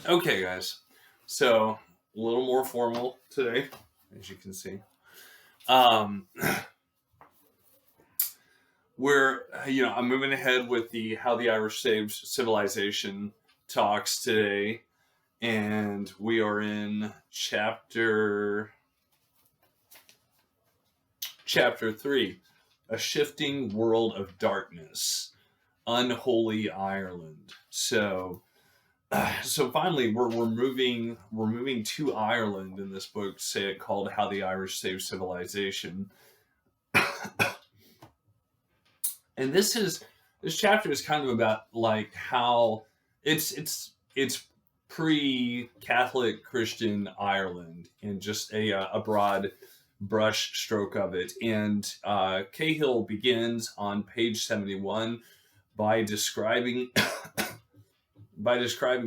Okay, guys. So a little more formal today, as you can see. Um, I'm moving ahead with the how the Irish saved civilization talks today, and we are in chapter 3, a shifting world of darkness, unholy Ireland. So finally we're moving to Ireland in this book, say it called How the Irish Saved Civilization. And this chapter is kind of about like how it's pre-Catholic Christian Ireland in just a broad brush stroke of it. And Cahill begins on page 71 by describing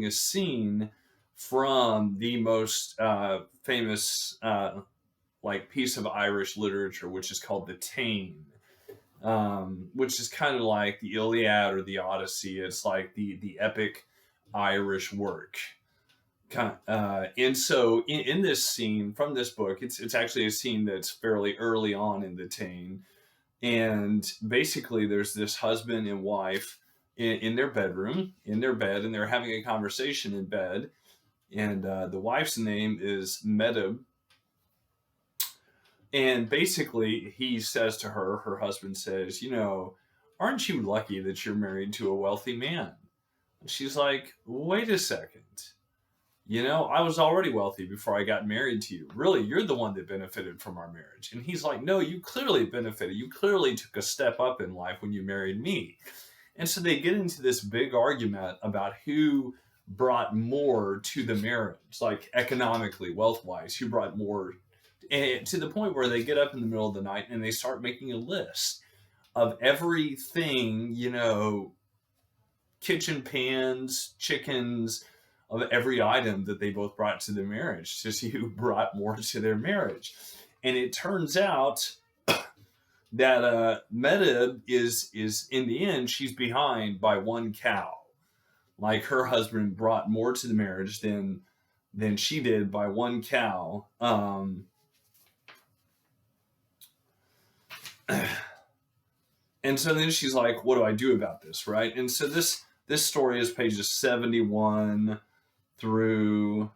a scene from the most famous piece of Irish literature, which is called the Táin, which is kind of like the Iliad or the Odyssey. It's like the epic Irish work. And so in this scene from this book, it's actually a scene that's fairly early on in the Táin, and basically there's this husband and wife in their bedroom, in their bed, and they're having a conversation in bed. And the wife's name is Medb. And basically, he says to her, her husband says, aren't you lucky that you're married to a wealthy man? And she's like, wait a second. I was already wealthy before I got married to you. Really, you're the one that benefited from our marriage. And he's like, no, you clearly benefited. You clearly took a step up in life when you married me. And so they get into this big argument about who brought more to the marriage, like economically, wealth-wise, who brought more, and to the point where they get up in the middle of the night and they start making a list of everything, kitchen pans, chickens, of every item that they both brought to the marriage to see who brought more to their marriage. And it turns out that Medb is in the end, she's behind by one cow. Like her husband brought more to the marriage than she did by one cow. And so then she's like, what do I do about this, right? And so this story is pages 71 through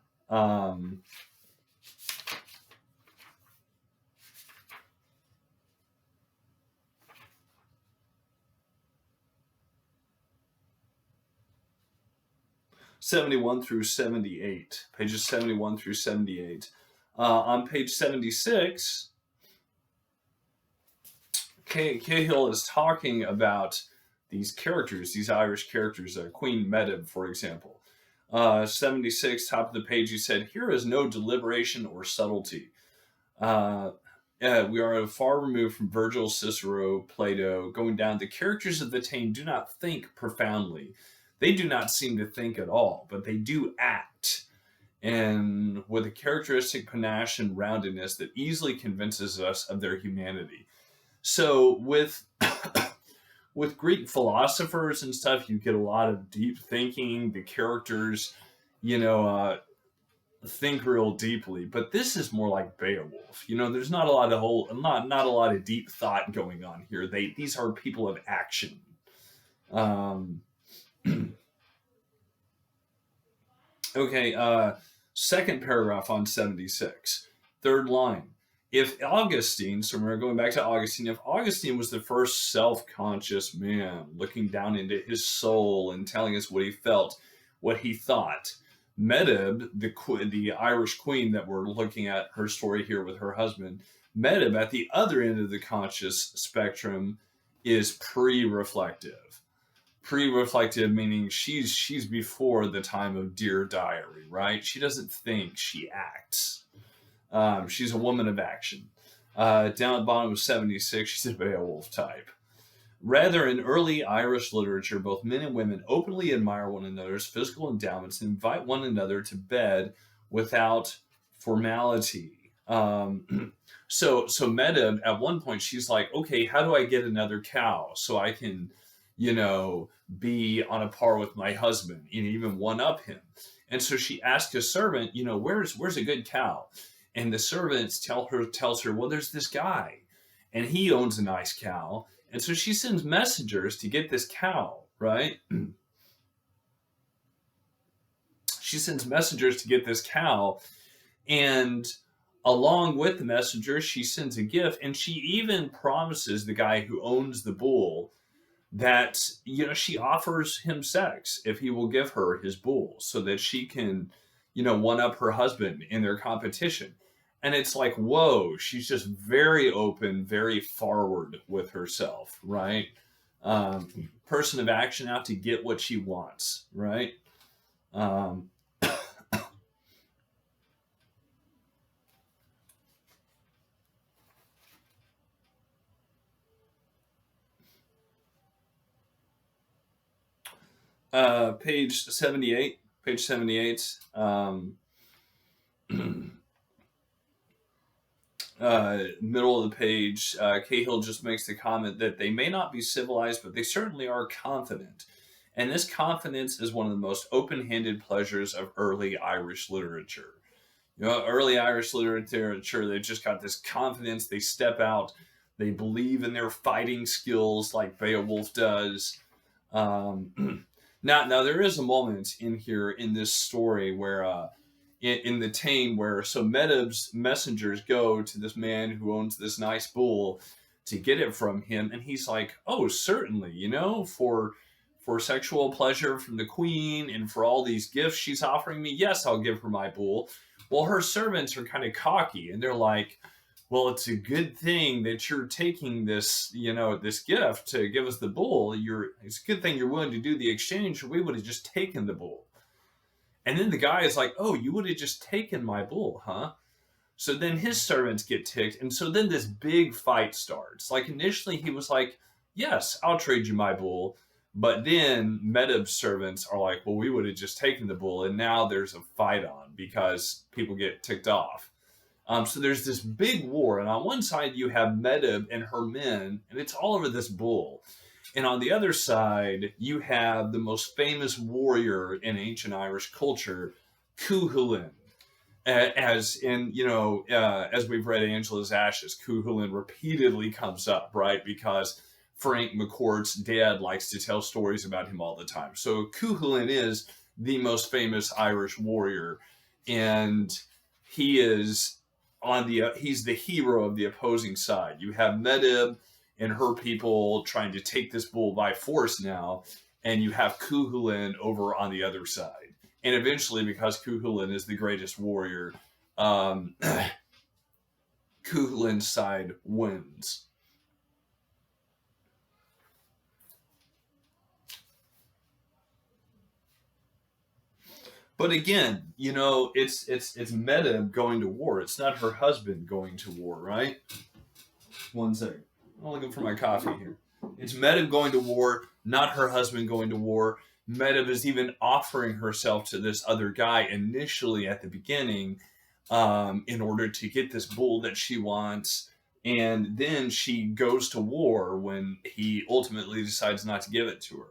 71 through 78, pages 71 through 78. On page 76, Cahill is talking about these characters, these Irish characters, Queen Medb, for example. 76, top of the page, he said, here is no deliberation or subtlety. We are far removed from Virgil, Cicero, Plato, going down. The characters of the Táin do not think profoundly. They do not seem to think at all, but they do act, and with a characteristic panache and roundedness that easily convinces us of their humanity. So with Greek philosophers and stuff, you get a lot of deep thinking. The characters, think real deeply. But this is more like Beowulf. There's not a lot of not a lot of deep thought going on here. These are people of action. Okay, second paragraph on 76, third line. If Augustine, so we're going back to Augustine, if Augustine was the first self-conscious man looking down into his soul and telling us what he felt, what he thought, Medb, the Irish queen that we're looking at her story here with her husband, Medb at the other end of the conscious spectrum is pre-reflective. Pre-reflective meaning she's before the time of Dear Diary, right? She doesn't think, she acts. She's a woman of action. Down at the bottom of 76, she's a Beowulf type. Rather, in early Irish literature, both men and women openly admire one another's physical endowments and invite one another to bed without formality. So Medb, at one point, she's like, okay, how do I get another cow so I can be on a par with my husband, even one up him. And so she asked a servant, where's a good cow? And the servants tells her, well, there's this guy, and he owns a nice cow. And so she sends messengers to get this cow, right? She sends messengers to get this cow, and along with the messenger, she sends a gift, and she even promises the guy who owns the bull that she offers him sex if he will give her his bull, so that she can one up her husband in their competition. And it's like, whoa, she's just very open, very forward with herself, right? Person of action, out to get what she wants, right? um, page 78. Page 78. Middle of the page, Cahill just makes the comment that they may not be civilized, but they certainly are confident. And this confidence is one of the most open-handed pleasures of early Irish literature. Early Irish literature, they've just got this confidence. They step out. They believe in their fighting skills like Beowulf does. Now there is a moment in here in this story where in the Táin, where so Medb's messengers go to this man who owns this nice bull to get it from him, and he's like, oh, certainly, for sexual pleasure from the queen and for all these gifts she's offering me, yes, I'll give her my bull. Well, her servants are kind of cocky, and they're like, well, it's a good thing that you're taking this, this gift to give us the bull. It's a good thing you're willing to do the exchange, or we would have just taken the bull. And then the guy is like, oh, you would have just taken my bull, huh? So then his servants get ticked. And so then this big fight starts. Like initially he was like, yes, I'll trade you my bull. But then Medb's servants are like, well, we would have just taken the bull. And now there's a fight on because people get ticked off. So there's this big war, and on one side you have Medb and her men, and it's all over this bull. And on the other side, you have the most famous warrior in ancient Irish culture, Cuchulainn. As we've read Angela's Ashes, Cuchulainn repeatedly comes up, right? Because Frank McCourt's dad likes to tell stories about him all the time. So Cuchulainn is the most famous Irish warrior, and he's the hero of the opposing side. You have Medb and her people trying to take this bull by force now, and you have Cuchulainn over on the other side. And eventually, because Cuchulainn is the greatest warrior, Cuchulainn's side wins. But again, it's Medb going to war. It's not her husband going to war, right? One second. I'm looking for my coffee here. It's Medb going to war, not her husband going to war. Medb is even offering herself to this other guy initially at the beginning in order to get this bull that she wants. And then she goes to war when he ultimately decides not to give it to her.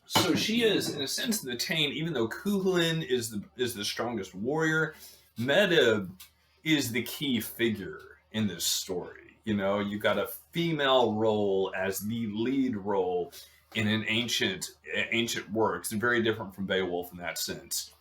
So she is, in a sense, the Táin, even though Cuchulainn is the strongest warrior, Medb is the key figure in this story. You've got a female role as the lead role in an ancient work. It's very different from Beowulf in that sense.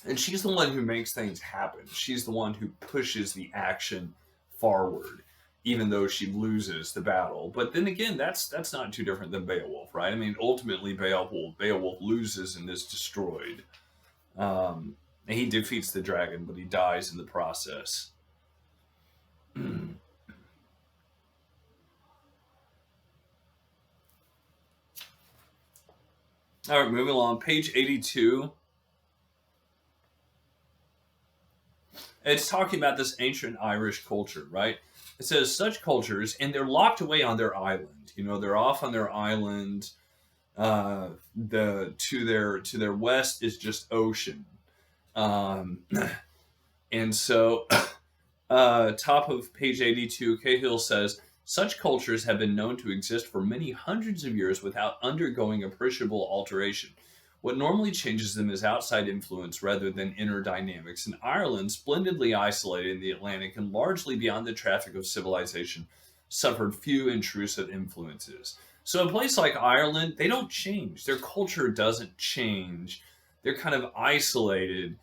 And she's the one who makes things happen. She's the one who pushes the action forward, even though she loses the battle. But then again, that's not too different than Beowulf, right? I mean, ultimately Beowulf loses and is destroyed. And he defeats the dragon, but he dies in the process. All right, moving along. Page 82. It's talking about this ancient Irish culture, right? It says such cultures, and they're locked away on their island. They're off on their island. To their west is just ocean, and so top of page 82, Cahill says Such cultures have been known to exist for many hundreds of years without undergoing appreciable alteration. What normally changes them is outside influence rather than inner dynamics. In Ireland, splendidly isolated in the Atlantic and largely beyond the traffic of civilization, suffered few intrusive influences. So, a place like Ireland, they don't change. Their culture doesn't change. They're kind of isolated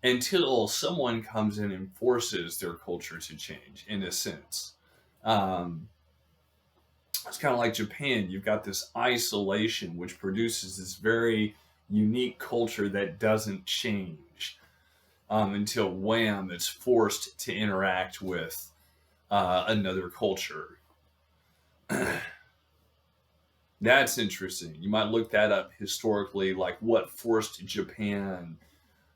until someone comes in and forces their culture to change, in a sense. Um, it's kind of like Japan. You've got this isolation, which produces this very unique culture that doesn't change until wham, it's forced to interact with another culture. That's interesting. You might look that up historically, like what forced Japan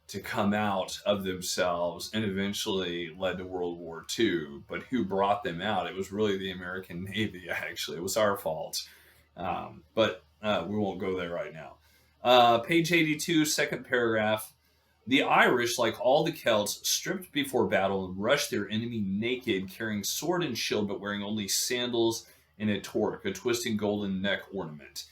to come out of themselves and eventually led to World War II. But who brought them out? It was really the American Navy, actually. It was our fault. But we won't go there right now. Page 82, second paragraph. The Irish, like all the Celts, stripped before battle and rushed their enemy naked, carrying sword and shield, but wearing only sandals and a torque, a twisting golden neck ornament.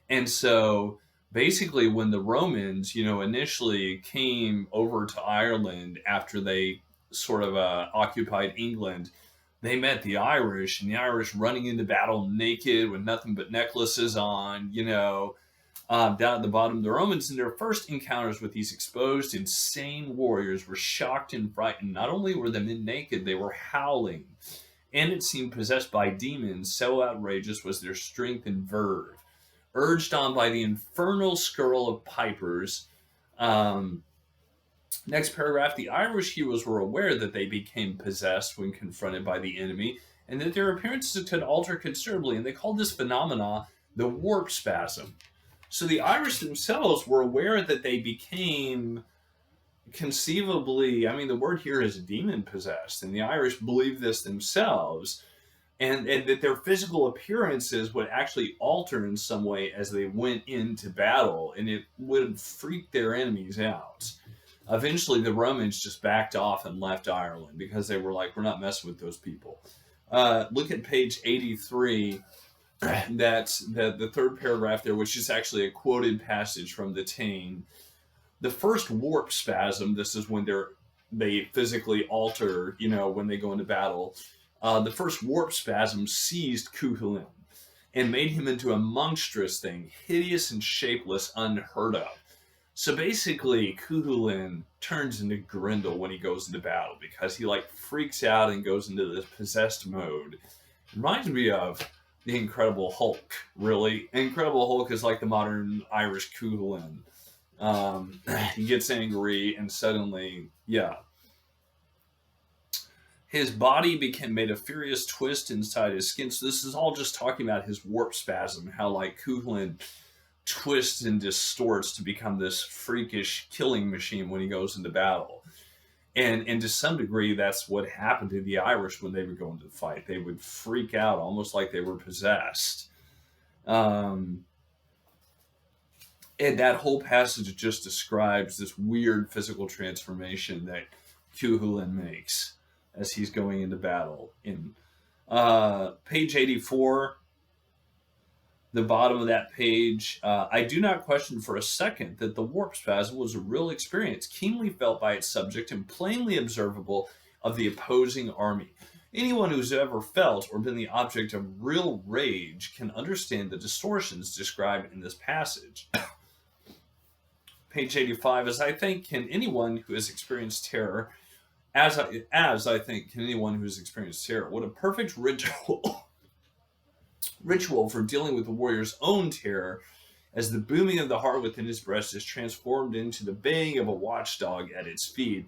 And so basically, when the Romans, initially came over to Ireland after they sort of occupied England, they met the Irish, and the Irish running into battle naked with nothing but necklaces on, down at the bottom. The Romans, in their first encounters with these exposed, insane warriors, were shocked and frightened. Not only were the men naked, they were howling, and it seemed possessed by demons, so outrageous was their strength and verve. Urged on by the infernal skirl of pipers. Next paragraph, the Irish heroes were aware that they became possessed when confronted by the enemy, and that their appearances could alter considerably, and they called this phenomena the warp spasm. So the Irish themselves were aware that they became conceivably, the word here is demon possessed, and the Irish believed this themselves, and that their physical appearances would actually alter in some way as they went into battle, and it would freak their enemies out. Eventually, the Romans just backed off and left Ireland because they were like, we're not messing with those people. Look at page 83. That's the third paragraph there, which is actually a quoted passage from the Táin. The first warp spasm, this is when they physically alter, when they go into battle. The first warp spasm seized Cuchulainn and made him into a monstrous thing, hideous and shapeless, unheard of. So basically, Cuchulainn turns into Grendel when he goes into battle because he freaks out and goes into this possessed mode. It reminds me of the Incredible Hulk, really. Incredible Hulk is like the modern Irish Cuchulainn. He gets angry and suddenly, his body made a furious twist inside his skin. So this is all just talking about his warp spasm, how Cuchulainn twists and distorts to become this freakish killing machine when he goes into battle. And to some degree, that's what happened to the Irish when they would go into the fight. They would freak out almost like they were possessed. And that whole passage just describes this weird physical transformation that Cuchulainn makes as he's going into battle. In page 84, the bottom of that page, I do not question for a second that the warp spasm was a real experience, keenly felt by its subject and plainly observable of the opposing army. Anyone who's ever felt or been the object of real rage can understand the distortions described in this passage. Page 85, as I think can anyone who has experienced terror, as I think can anyone who has experienced terror. What a perfect ritual for dealing with the warrior's own terror, as the booming of the heart within his breast is transformed into the baying of a watchdog at its feet,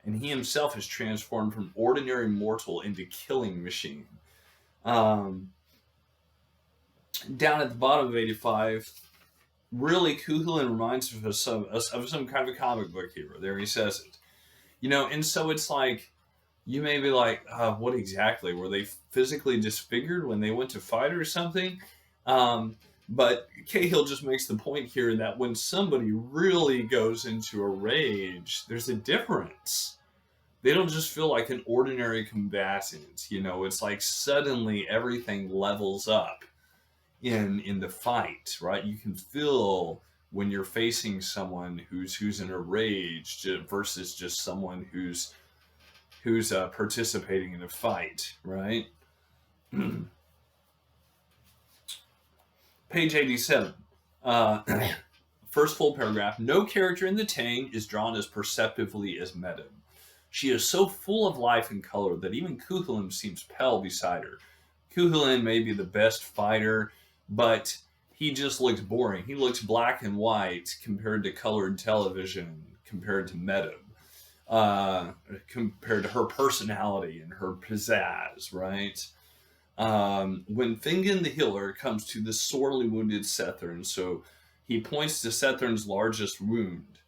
and he himself is transformed from ordinary mortal into killing machine. Down at the bottom of 85, really, Cuchulainn reminds us of some kind of a comic book hero. There he says it. And so it's like, you may be like, what exactly? Were they physically disfigured when they went to fight or something? But Cahill just makes the point here that when somebody really goes into a rage, there's a difference. They don't just feel like an ordinary combatant. It's like suddenly everything levels up in the fight, right? You can feel when you're facing someone who's in a rage versus just someone who's participating in a fight, right? Page 87. Uh, First full paragraph. No character in the Tang is drawn as perceptively as Medb. She is so full of life and color that even Cuchulainn seems pale beside her. Cuchulainn may be the best fighter, but he just looks boring. He looks black and white compared to colored television, compared to Medb, compared to her personality and her pizzazz, right? When Fingon the healer comes to the sorely wounded Sethern, so he points to Sethern's largest wound.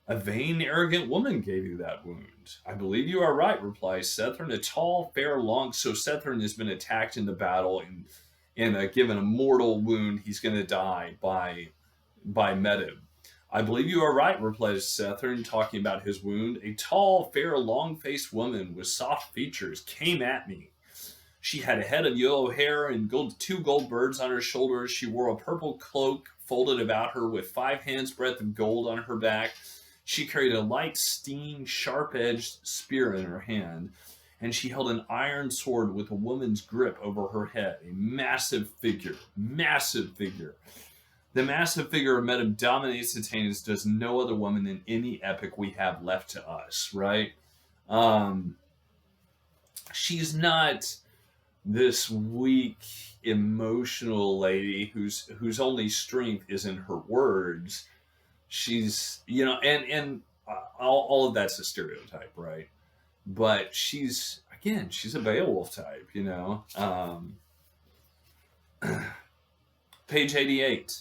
A vain, arrogant woman gave you that wound. I believe you are right, replies Sethern. A tall, fair, long. So Sethern has been attacked in the battle and given a mortal wound. He's going to die by Medb. I believe you are right, replies Sethern, talking about his wound. A tall, fair, long-faced woman with soft features came at me. She had a head of yellow hair and two gold birds on her shoulders. She wore a purple cloak folded about her with 5 hands' breadth of gold on her back. She carried a light, stinging, sharp-edged spear in her hand, and she held an iron sword with a woman's grip over her head. A massive figure. Massive figure. The massive figure of Medb dominates the Tang as does no other woman in any epic we have left to us, right? She's not this weak, emotional lady whose only strength is in her words. She's, and all of that's a stereotype, right? But she's a Beowulf type, Page 88.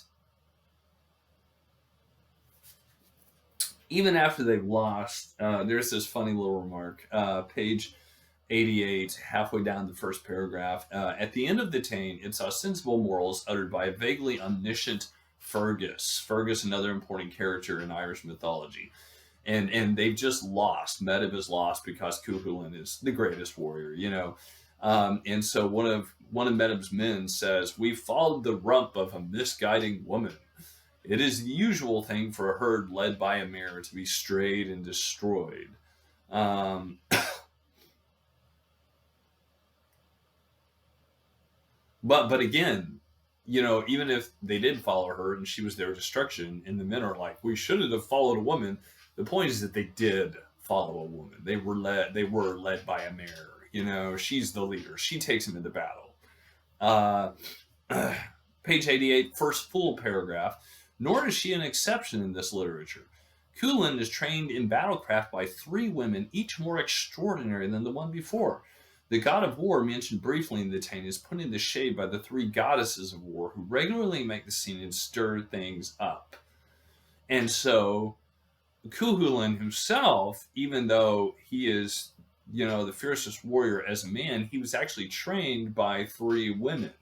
Even after they've lost, there's this funny little remark. Page 88, halfway down the first paragraph. At the end of the Tang, it's ostensible morals uttered by a vaguely omniscient Fergus. Fergus, another important character in Irish mythology. And they've just lost. Medb is lost because Cuchulainn is the greatest warrior, and so one of Medb's men says, "We followed the rump of a misguiding woman. It is the usual thing for a herd led by a mare to be strayed and destroyed." But again, even if they did follow her and she was their destruction, and the men are like, "We shouldn't have followed a woman," the point is that they did follow a woman. They were led by a mare. She's the leader. She takes them into battle. Page 88, first full paragraph. Nor is she an exception in this literature. Cuchulainn is trained in battlecraft by 3 women, each more extraordinary than the one before. The god of war, mentioned briefly in the Tang, is put into shade by the 3 goddesses of war who regularly make the scene and stir things up. And so Cuchulainn himself, even though he is, the fiercest warrior as a man, he was actually trained by 3 women,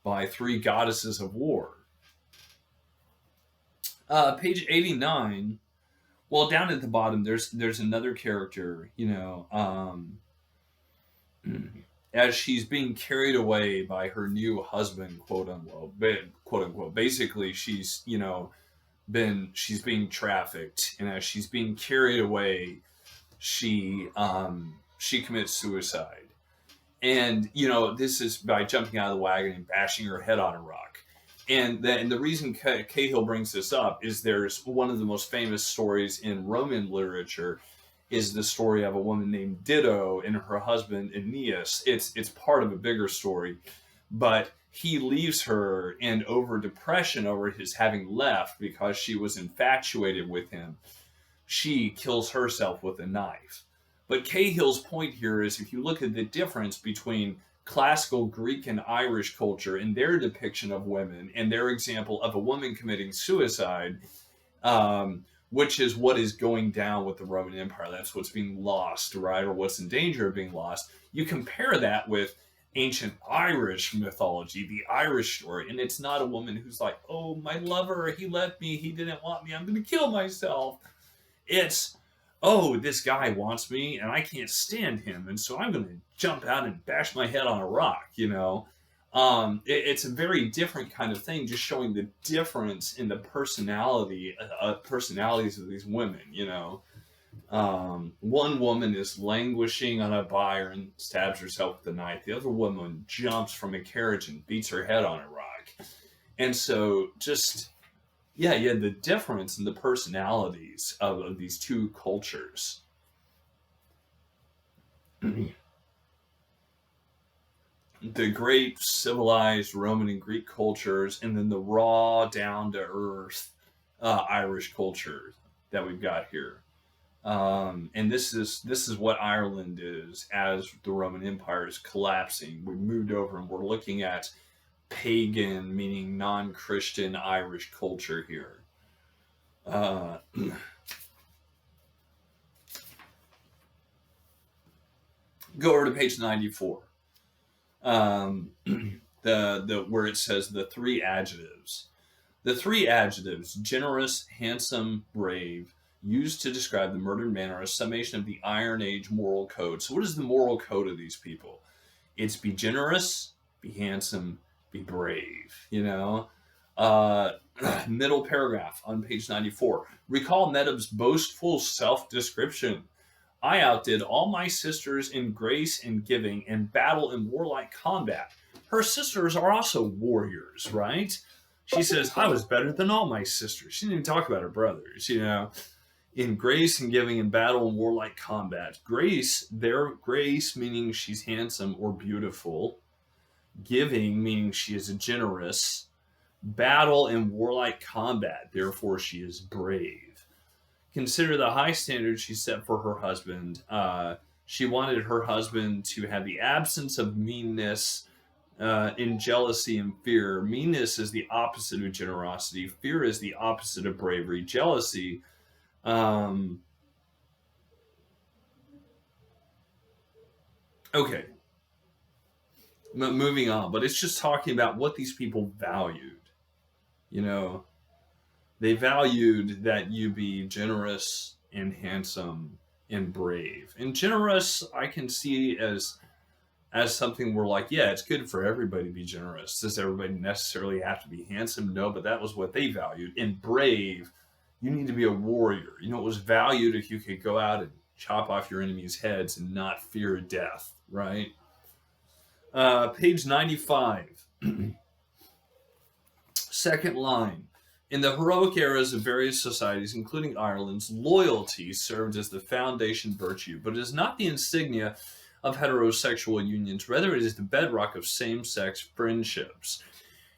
by 3 goddesses of war. Page 89. Well, down at the bottom, there's another character, as she's being carried away by her new husband, quote unquote. Basically, she's being trafficked, and as she's being carried away, she commits suicide. And this is by jumping out of the wagon and bashing her head on a rock. And the reason Cahill brings this up is there's one of the most famous stories in Roman literature is the story of a woman named Dido and her husband Aeneas. It's part of a bigger story, but he leaves her, and over depression over his having left because she was infatuated with him, she kills herself with a knife. But Cahill's point here is, if you look at the difference between classical Greek and Irish culture and their depiction of women and their example of a woman committing suicide, which is what is going down with the Roman Empire. That's what's being lost, right? Or what's in danger of being lost. You compare that with ancient Irish mythology, the Irish story, and it's not a woman who's like, "Oh, my lover, he left me, he didn't want me, I'm going to kill myself." It's oh, this guy wants me and I can't stand him, and so I'm going to jump out and bash my head on a rock, it's a very different kind of thing, just showing the difference in the personalities of these women. One woman is languishing on a bier and stabs herself with a knife. The other woman jumps from a carriage and beats her head on a rock. And so just, yeah, you had the difference in the personalities of these two cultures. The great civilized Roman and Greek cultures, and then the raw, down to earth Irish culture that we've got here. And this is what Ireland is as the Roman Empire is collapsing. We moved over and we're looking at pagan, meaning non-Christian Irish culture here. Go over to page 94. The where it says the three adjectives. The three adjectives: generous, handsome, brave, used to describe the murdered man, are a summation of the Iron Age moral code. So, what is the moral code of these people? It's be generous, be handsome, be brave. Middle paragraph on page 94. Recall Medb's boastful self-description. I outdid all my sisters in grace and giving, and battle and warlike combat. Her sisters are also warriors, right? She says, I was better than all my sisters. She didn't even talk about her brothers, In grace and giving, and battle and warlike combat. Grace meaning she's handsome or beautiful. Giving meaning she is generous. Battle and warlike combat, therefore she is brave. Consider the high standards she set for her husband. She wanted her husband to have the absence of meanness, in jealousy and fear. Meanness is the opposite of generosity. Fear is the opposite of bravery. Jealousy, okay, moving on, but it's just talking about what these people valued. They valued that you be generous and handsome and brave. And generous, I can see as something where, like, yeah, it's good for everybody to be generous. Does everybody necessarily have to be handsome? No, but that was what they valued. And brave, you need to be a warrior. It was valued if you could go out and chop off your enemies' heads and not fear death, right? Page 95. Second line. In the heroic eras of various societies, including Ireland's, loyalty served as the foundation virtue, but it is not the insignia of heterosexual unions. Rather, it is the bedrock of same-sex friendships.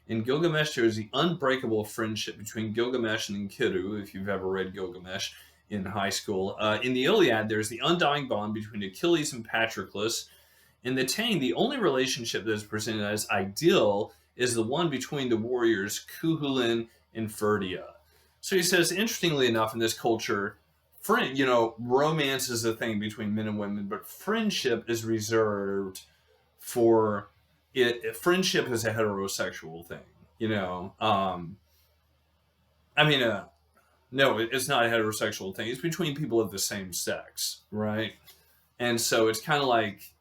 In Gilgamesh, there is the unbreakable friendship between Gilgamesh and Enkidu, if you've ever read Gilgamesh in high school. In the Iliad, there's the undying bond between Achilles and Patroclus. In the Tang, the only relationship that is presented as ideal is the one between the warriors Cuchulainn and Ferdia. So he says, interestingly enough, in this culture, romance is a thing between men and women, but friendship is reserved for it. Friendship is a heterosexual thing, no, it's not a heterosexual thing. It's between people of the same sex, right? And so it's kind of like,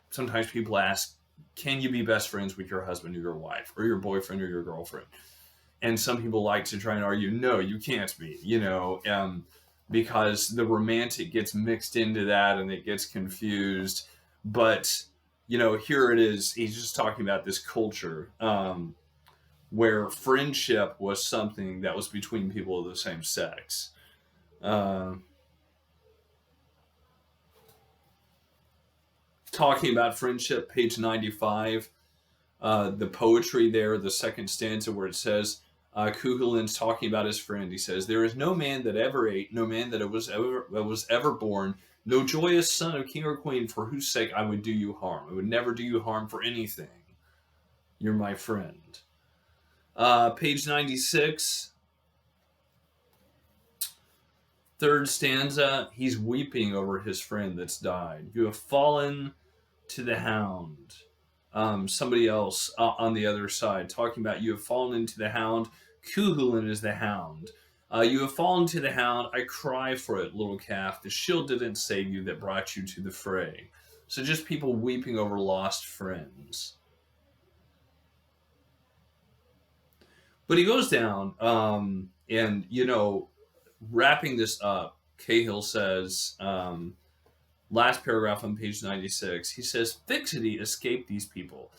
sometimes people ask, can you be best friends with your husband or your wife or your boyfriend or your girlfriend? And some people like to try and argue, no, you can't be, because the romantic gets mixed into that and it gets confused. But, here it is. He's just talking about this culture where friendship was something that was between people of the same sex. Talking about friendship, page 95. The poetry there, the second stanza where it says, Cuchulainn's talking about his friend. He says, there is no man that ever ate, no man that was ever born, no joyous son of king or queen for whose sake I would do you harm. I would never do you harm for anything. You're my friend. Page 96. Third stanza, he's weeping over his friend that's died. You have fallen to the hound. Somebody else on the other side talking about you have fallen into the hound. Cuchulainn is the hound. You have fallen to the hound. I cry for it, little calf. The shield didn't save you that brought you to the fray. So just people weeping over lost friends. But he goes down, and wrapping this up, Cahill says, last paragraph on page 96, he says, Fixity escaped these people,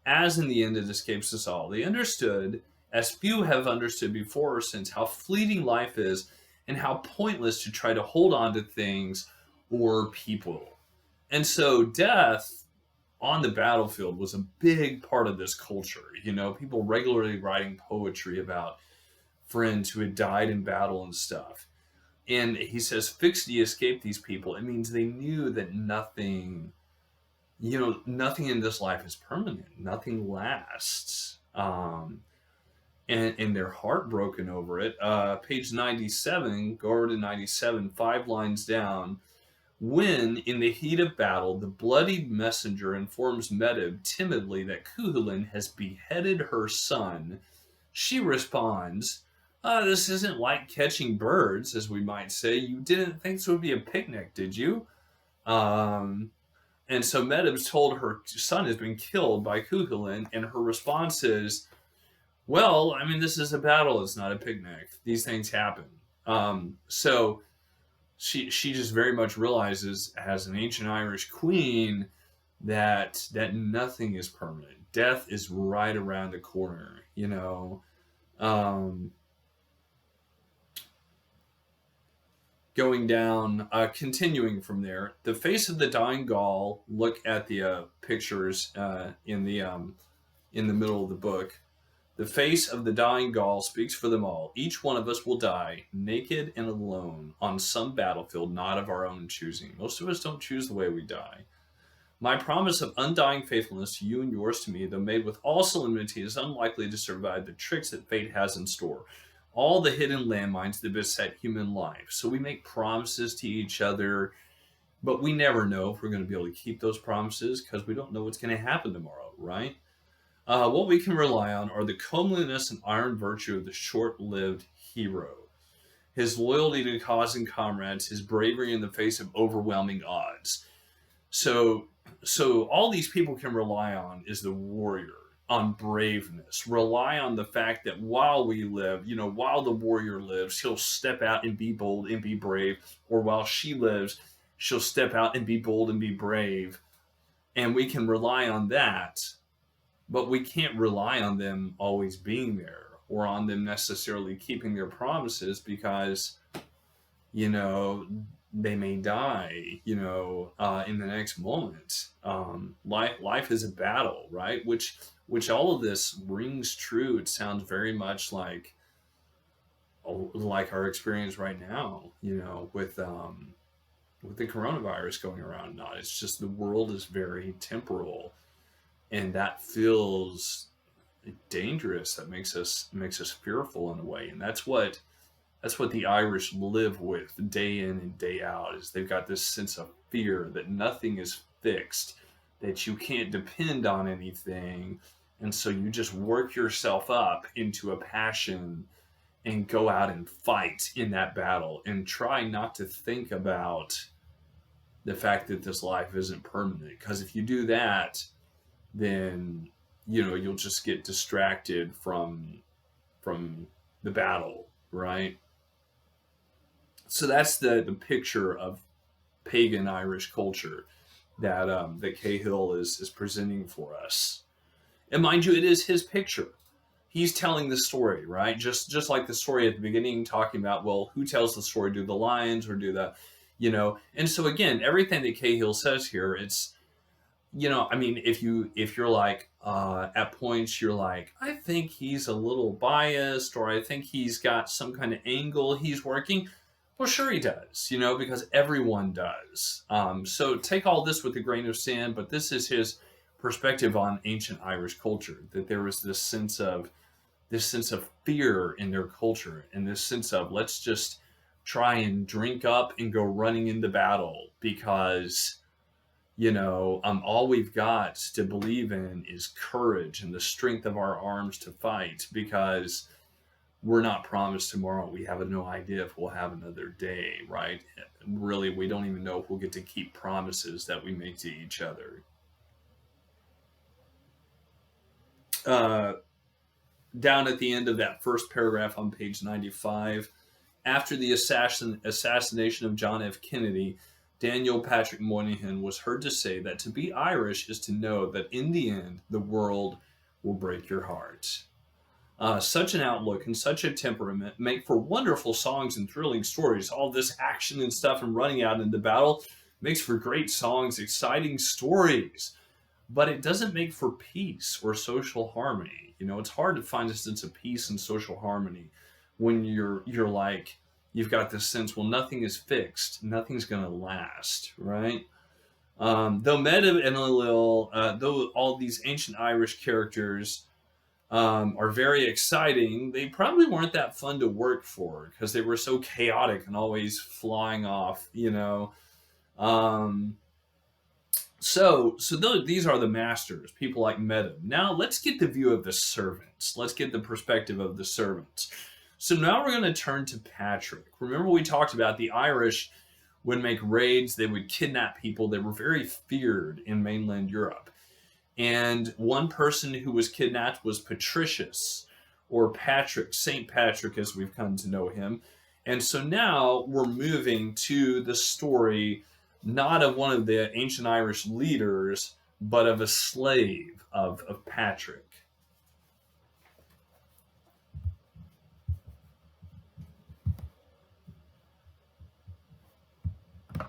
as in the end it escapes us all. They understood, as few have understood before or since, how fleeting life is and how pointless to try to hold on to things or people. And so death on the battlefield was a big part of this culture. People regularly writing poetry about friends who had died in battle and stuff. And he says, Fixity escaped these people. It means they knew that nothing in this life is permanent. Nothing lasts. And they're heartbroken over it. Page 97, go over to 97, 5 lines down. When, in the heat of battle, the bloodied messenger informs Medb timidly that Cuchulainn has beheaded her son, she responds, this isn't like catching birds, as we might say. You didn't think this would be a picnic, did you? And so Medb's told her son has been killed by Cuchulainn, and her response is, well, I mean, this is a battle. It's not a picnic. These things happen. So she just very much realizes, as an ancient Irish queen, that nothing is permanent. Death is right around the corner. Going down, continuing from there, the face of the dying Gaul. Look at the pictures in the middle of the book. The face of the dying Gaul speaks for them all. Each one of us will die, naked and alone, on some battlefield not of our own choosing. Most of us don't choose the way we die. My promise of undying faithfulness to you and yours to me, though made with all solemnity, is unlikely to survive the tricks that fate has in store. All the hidden landmines that beset human life. So we make promises to each other, but we never know if we're going to be able to keep those promises because we don't know what's going to happen tomorrow, right? What we can rely on are the comeliness and iron virtue of the short-lived hero, his loyalty to cause and comrades, his bravery in the face of overwhelming odds. So all these people can rely on is the warrior, on braveness. Rely on the fact that while we live, while the warrior lives, he'll step out and be bold and be brave. Or while she lives, she'll step out and be bold and be brave. And we can rely on that, but we can't rely on them always being there or on them necessarily keeping their promises because, they may die, in the next moment. Life is a battle, right? Which all of this rings true. It sounds very much like our experience right now, with the coronavirus going around. Not, it's just the world is very temporal, and that feels dangerous. That makes us fearful in a way, and that's what the Irish live with day in and day out. Is they've got this sense of fear that nothing is fixed, that you can't depend on anything. And so you just work yourself up into a passion and go out and fight in that battle and try not to think about the fact that this life isn't permanent. Because if you do that, then, you'll just get distracted from the battle, right? So that's the picture of pagan Irish culture that Cahill is presenting for us. And mind you, it is his picture. He's telling the story, right? Just like the story at the beginning, talking about, well, who tells the story? Do the lions or do the, And so again, everything that Cahill says here, it's, if you're like, at points you're like, I think he's a little biased, or I think he's got some kind of angle he's working. Well, sure he does, because everyone does. So take all this with a grain of sand, but this is his perspective on ancient Irish culture, that there was this sense of fear in their culture, and this sense of, let's just try and drink up and go running into battle because, all we've got to believe in is courage and the strength of our arms to fight, because we're not promised tomorrow. We have no idea if we'll have another day, right? Really, we don't even know if we'll get to keep promises that we make to each other. Uh, Down at the end of that first paragraph on page 95, after the assassination of John F. Kennedy, Daniel Patrick Moynihan was heard to say that to be Irish is to know that in the end, the world will break your heart. Such an outlook and such a temperament make for wonderful songs and thrilling stories. All this action and stuff and running out into battle makes for great songs, exciting stories, but it doesn't make for peace or social harmony. You know, it's hard to find a sense of peace and social harmony when you're like you've got this sense, well, nothing is fixed, nothing's going to last, right? Though Medb and Enlil, though all these ancient Irish characters are very exciting, they probably weren't that fun to work for because they were so chaotic and always flying off, you know. Um, these are the masters, people like Medb. Now let's get the view of the servants. Let's get the perspective of the servants. So now we're going to turn to Patrick. Remember we talked about the Irish would make raids, they would kidnap people. They were very feared in mainland Europe. And one person who was kidnapped was Patricius, or Patrick, St. Patrick as we've come to know him. And so now we're moving to the story not of one of the ancient Irish leaders, but of a slave of Patrick.